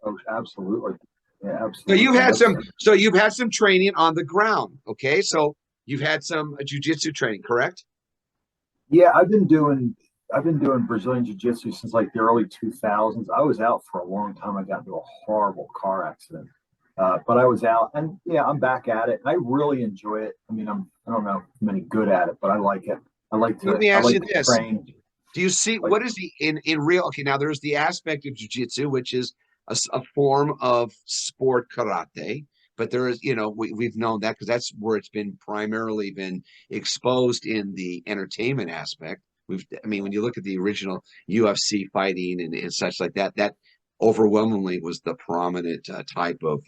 Oh, absolutely. Yeah, So absolutely. you've had That's some, so you've had some training on the ground. Okay. So you've had some jujitsu training, correct? yeah. I've been doing Brazilian Jiu-Jitsu since like the early 2000s. I was out for a long time. I got into a horrible car accident, but I was out, and yeah, I'm back at it. I really enjoy it. I mean, I don't know if I'm any good at it, but I like it. I like Let to me I ask like you to this. train. Do you see Like what is the in real? Okay, now there's the aspect of jujitsu, which is a form of sport karate, but there is, we've known that because that's where it's been primarily been exposed in the entertainment aspect. I mean, when you look at the original UFC fighting and such like that, that overwhelmingly was the prominent type of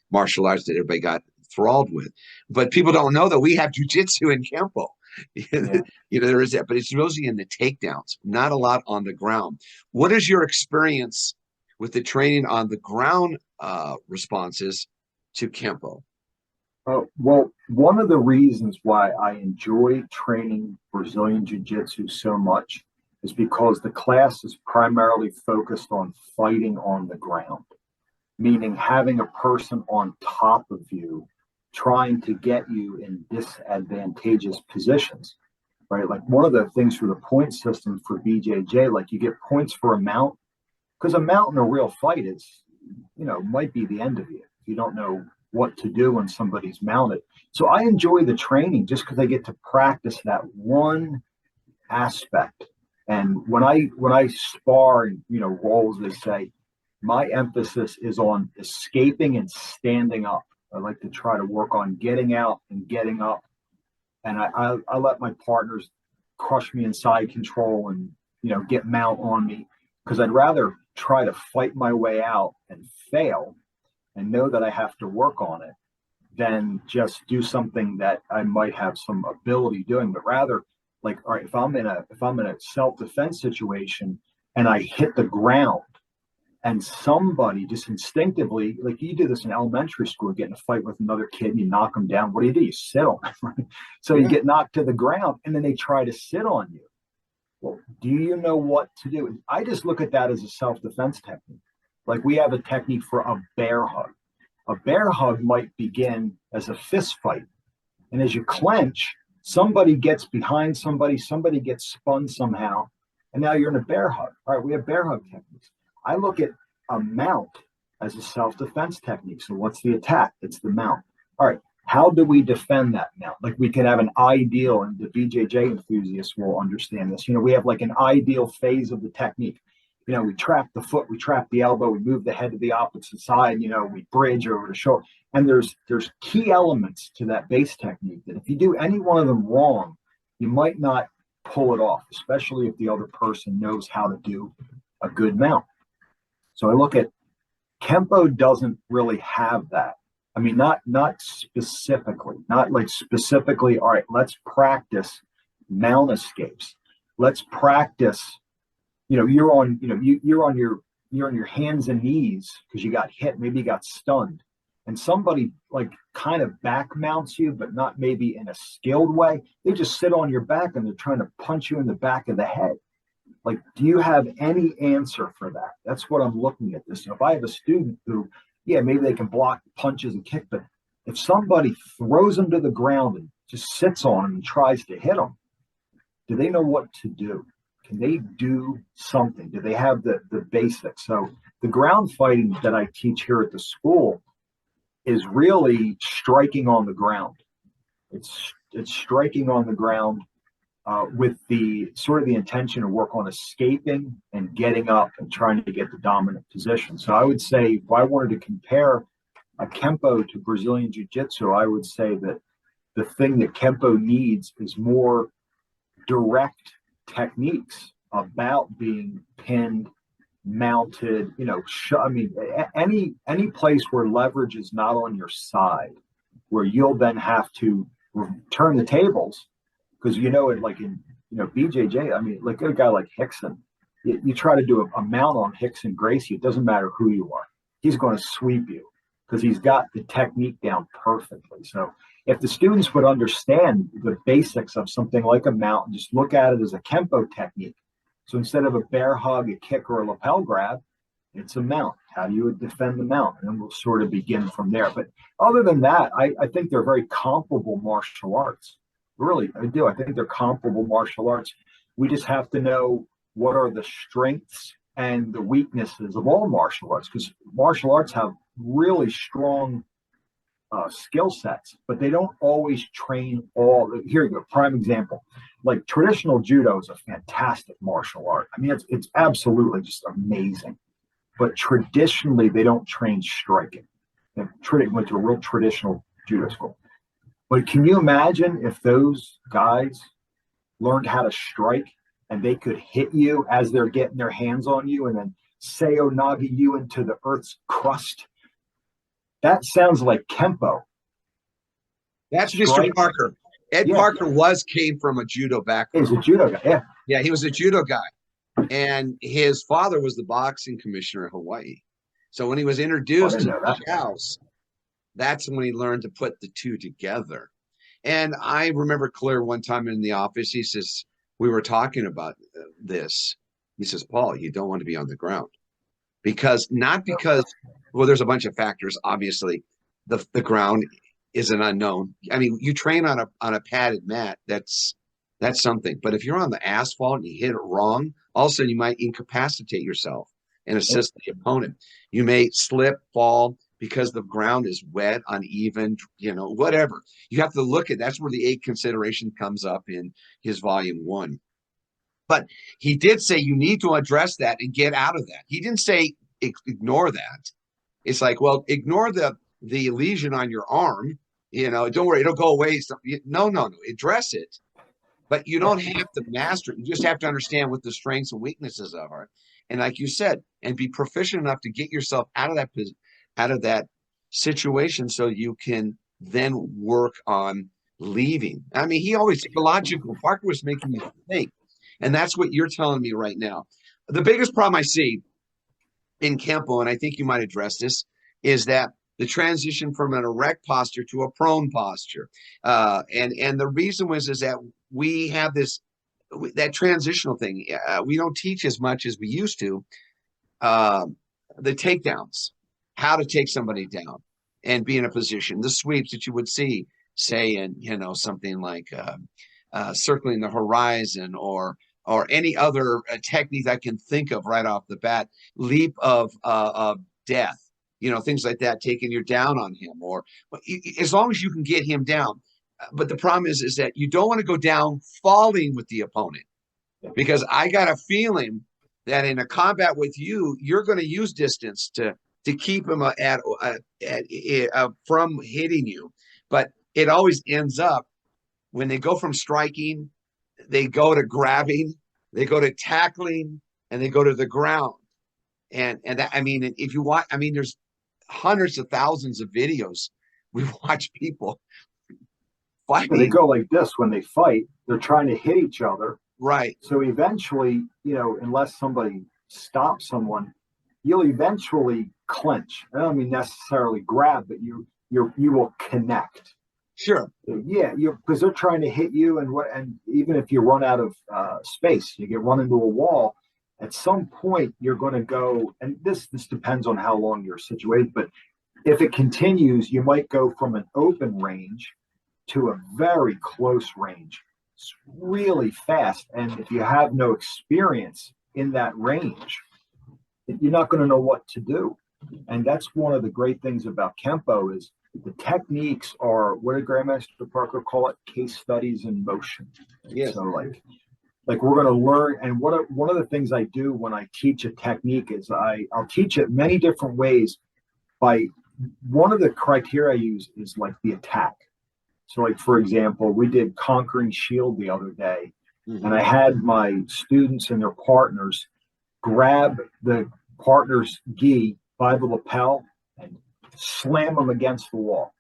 martial arts that everybody got enthralled with. But people don't know that we have jujitsu and Kenpo. yeah. There is that, but it's mostly in the takedowns, not a lot on the ground. What is your experience with the training on the ground responses to Kempo? Well, one of the reasons why I enjoy training Brazilian Jiu Jitsu so much is because the class is primarily focused on fighting on the ground, meaning having a person on top of you trying to get you in disadvantageous positions, right? Like one of the things for the point system for BJJ, like you get points for a mount, because a mount in a real fight is, might be the end of you if you don't know what to do when somebody's mounted. So I enjoy the training just because I get to practice that one aspect. And when I spar and roll, as they say, my emphasis is on escaping and standing up. I like to try to work on getting out and getting up, and I let my partners crush me in side control and get mount on me because I'd rather try to fight my way out and fail and know that I have to work on it than just do something that I might have some ability doing, but rather like, all right, if I'm in a self-defense situation and I hit the ground and somebody just instinctively, like you do this in elementary school, get in a fight with another kid and you knock them down. What do? You sit on them, right? So you Yeah. get knocked to the ground and then they try to sit on you. Well, do you know what to do? I just look at that as a self-defense technique. Like we have a technique for a bear hug. A bear hug might begin as a fist fight. And as you clench, somebody gets behind somebody, somebody gets spun somehow, and now you're in a bear hug. All right, we have bear hug techniques. I look at a mount as a self-defense technique. So what's the attack? It's the mount. All right, how do we defend that mount? Like we can have an ideal, and the BJJ enthusiasts will understand this. We have like an ideal phase of the technique. We trap the foot, we trap the elbow, we move the head to the opposite side, we bridge over the shoulder. And there's key elements to that base technique that if you do any one of them wrong, you might not pull it off, especially if the other person knows how to do a good mount. So I look at Kempo doesn't really have that. I mean, not specifically, not like specifically, all right, let's practice mount escapes. Let's practice, you're on your hands and knees because you got hit, maybe you got stunned, and somebody like kind of back mounts you, but not maybe in a skilled way. They just sit on your back and they're trying to punch you in the back of the head. Like, do you have any answer for that? That's what I'm looking at this. So if I have a student who, yeah, maybe they can block punches and kick, but if somebody throws them to the ground and just sits on them and tries to hit them, do they know what to do? Can they do something? Do they have the basics? So the ground fighting that I teach here at the school is really striking on the ground. It's striking on the ground with the sort of the intention to work on escaping and getting up and trying to get the dominant position. So I would say if I wanted to compare a Kenpo to Brazilian Jiu Jitsu, I would say that the thing that Kenpo needs is more direct techniques about being pinned, mounted. I mean, any place where leverage is not on your side, where you'll then have to turn the tables because it like in BJJ. I mean, like a guy like Hickson, you try to do a mount on Hickson Gracie. It doesn't matter who you are; he's going to sweep you because he's got the technique down perfectly. So if the students would understand the basics of something like a mount and just look at it as a Kenpo technique, so instead of a bear hug, a kick, or a lapel grab, It's a mount. How do you defend the mount? And then we'll sort of begin from there. But other than that, I think they're very comparable martial arts. Really, I do. I think they're comparable martial arts. We just have to know what are the strengths and the weaknesses of all martial arts, because martial arts have really strong skill sets, but they don't always train all. Here you go, prime example. Like traditional judo is a fantastic martial art. I mean, it's absolutely just amazing. But traditionally, they don't train striking. They went to a real traditional judo school. But can you imagine if those guys learned how to strike and they could hit you as they're getting their hands on you and then Seo Nagi you into the earth's crust? That sounds like Kenpo. That's Mr. Parker. Ed Parker came from a judo background. He's a judo guy, yeah. Yeah, he was a judo guy. And his father was the boxing commissioner of Hawaii. So when he was introduced to the house, that's when he learned to put the two together. And I remember clear one time in the office, he says, we were talking about this. He says, Paul, you don't want to be on the ground. Not because, well, there's a bunch of factors. Obviously, the ground is an unknown. I mean, you train on a padded mat, that's something. But if you're on the asphalt and you hit it wrong, all of a sudden you might incapacitate yourself and assist the opponent. You may slip, fall because the ground is wet, uneven, whatever. You have to look at that's where the 8 consideration comes up in his volume 1. But he did say you need to address that and get out of that. He didn't say ignore that. It's like, well, ignore the lesion on your arm. Don't worry, it'll go away. No. Address it. But you don't have to master it. You just have to understand what the strengths and weaknesses of are. And like you said, and be proficient enough to get yourself out of that situation so you can then work on leaving. I mean, he always logical. Parker was making me think. And that's what you're telling me right now. The biggest problem I see in Kenpo, and I think you might address this, is that the transition from an erect posture to a prone posture. And the reason is that we have that transitional thing. We don't teach as much as we used to. The takedowns, how to take somebody down and be in a position, the sweeps that you would see, say, in, something like circling the horizon or any other technique I can think of right off the bat, leap of death, things like that, taking you down on him, or as long as you can get him down. But the problem is that you don't want to go down falling with the opponent, because I got a feeling that in a combat with you, you're going to use distance to keep him from hitting you. But it always ends up when they go from striking, they go to grabbing, they go to tackling, and they go to the ground. And that, I mean, if you watch, I mean, there's hundreds of thousands of videos. We watch people fighting. They go like this when they fight. They're trying to hit each other. Right. So eventually, unless somebody stops someone, you'll eventually clinch. I don't mean necessarily grab, but you will connect. Sure. Yeah, because they're trying to hit you, and even if you run out of space, you get run into a wall. At some point, you're going to go, and this depends on how long you're situated. But if it continues, you might go from an open range to a very close range. It's really fast, and if you have no experience in that range, you're not going to know what to do. And that's one of the great things about Kenpo is the techniques are, what did Grandmaster Parker call it? Case studies in motion. Yes. So like we're going to learn. And one of the things I do when I teach a technique is I'll teach it many different ways. By one of the criteria I use is like the attack. So like, for example, we did Conquering Shield the other day, and I had my students and their partners grab the partner's gi by the lapel and slam them against the wall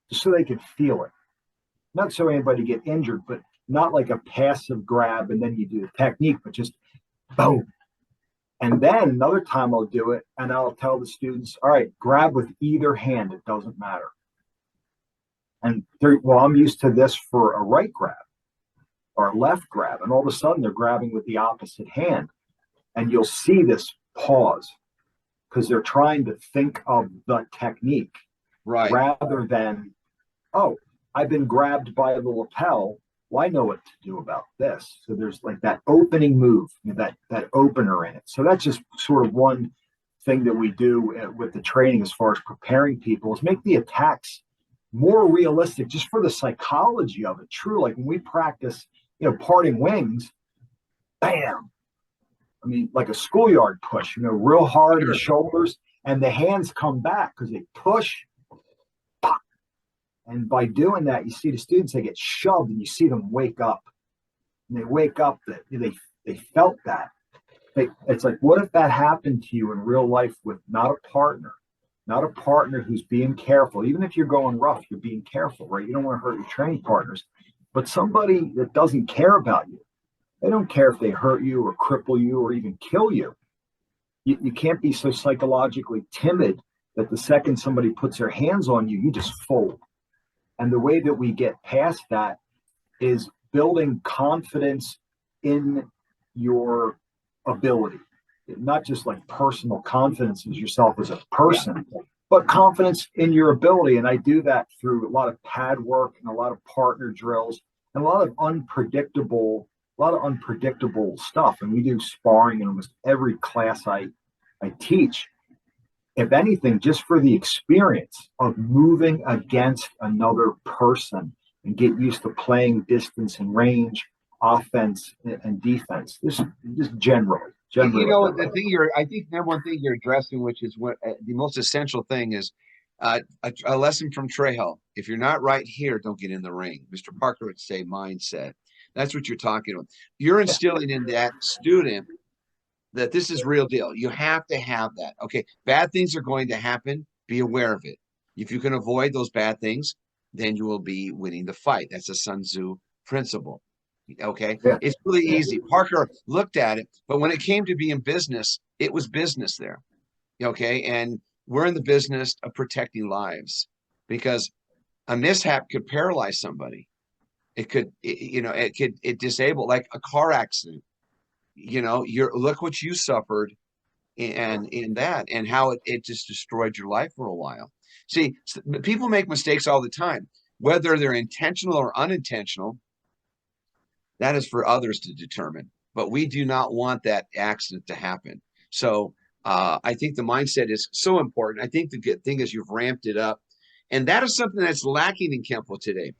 just so they could feel it. Not so anybody get injured, but not like a passive grab and then you do the technique, but just boom. And then another time I'll do it and I'll tell the students, all right, grab with either hand. It doesn't matter. And I'm used to this for a right grab or a left grab. And all of a sudden they're grabbing with the opposite hand. And you'll see this pause. because they're trying to think of the technique Right. rather than, oh, I've been grabbed by the lapel. Well, I know what to do about this. So there's like that opening move, that opener in it. So that's just sort of one thing that we do with the training as far as preparing people is make the attacks more realistic just for the psychology of it. True, like when we practice, parting wings, bam. I mean, like a schoolyard push, real hard in the shoulders, and the hands come back because they push. Pop. And by doing that, you see the students, they get shoved and you see them wake up. And they wake up that they felt that. It's like, what if that happened to you in real life with not a partner who's being careful? Even if you're going rough, you're being careful, right? You don't want to hurt your training partners, but somebody that doesn't care about you. They don't care if they hurt you or cripple you or even kill you. You can't be so psychologically timid that the second somebody puts their hands on you, you just fold. And the way that we get past that is building confidence in your ability, not just like personal confidence in yourself as a person, but confidence in your ability. And I do that through a lot of pad work and a lot of partner drills and a lot of unpredictable stuff. And we do sparring in almost every class I teach. If anything, just for the experience of moving against another person and get used to playing distance and range, offense and defense. Just generally. I think number one thing you're addressing, which is what the most essential thing is, a lesson from Trejo. If you're not right here, don't get in the ring. Mr. Parker would say mindset. That's what you're talking about. You're instilling in that student that this is real deal. You have to have that. Okay, bad things are going to happen. Be aware of it. If you can avoid those bad things, then you will be winning the fight. That's a Sun Tzu principle. Okay, it's really easy. Parker looked at it, but when it came to being business, it was business there. Okay, and we're in the business of protecting lives because a mishap could paralyze somebody. It could, it disable, like a car accident. Look what you suffered and in that, and how it just destroyed your life for a while. See, people make mistakes all the time, whether they're intentional or unintentional. That is for others to determine, but we do not want that accident to happen. So I think the mindset is so important. I think the good thing is you've ramped it up, and that is something that's lacking in Kenpo today.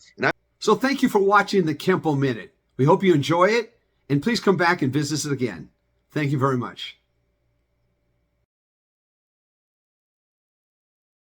So thank you for watching the Kenpo Minute. We hope you enjoy it, and please come back and visit us again. Thank you very much.